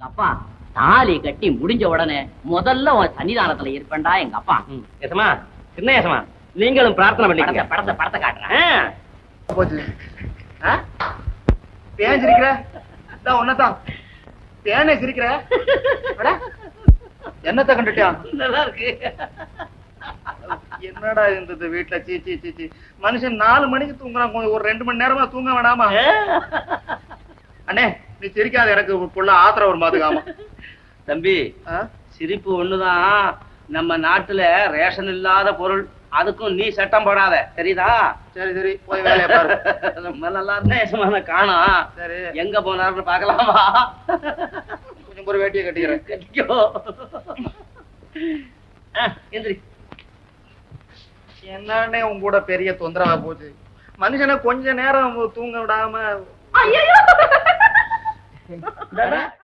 எங்க அப்பா தாலி கட்டி முடிஞ்ச உடனே முதல்ல உன் சன்னிதானத்துல இருப்பேன்டா எங்க அப்பா. ஏசமா சின்ன ஏசமா நீங்களும் பிரார்த்தனை பண்ணிக்கங்க. படத்தை காட்டுறேன். போச்சு பேன் சிரிக்கிற ஒன்னதான் பேனே சிரிக்கிற என்னத்த கண்டுட்டியா? நல்லா இருக்கு. என்னடா இருந்தது வீட்டுல? சீ சீ சீ சீ மனுஷன் 4 மணிக்கு தூங்குறான், ஒரு 2 மணி நேரமா தூங்க வேணாமா? அண்ணே நீ சிரிக்காத, எனக்கு புள்ள ஆத்திரம் ஒரு மாதிரிகாமா. தம்பி சிரிப்பு ஒண்ணுதான். நம்ம நாட்டுல ரேஷன் இல்லாத பொருள், அதுக்கும் நீ சட்டம் போடாத, தெரியுதா? சரி சரி போய் வேலையை பாரு. ரொம்ப நல்லா இருந்தா ஏசமான காணோம். சரி எங்க போனாருன்னு பாக்கலாமா? கொஞ்சம் ஒரு வேட்டியை கட்டிக்கிறேன். கட்டிக்கோ. எந்திரி. என்னன்னே உங்க கூட பெரிய தொந்தரவா போச்சு. மனுஷனை கொஞ்ச நேரம் தூங்க விடாம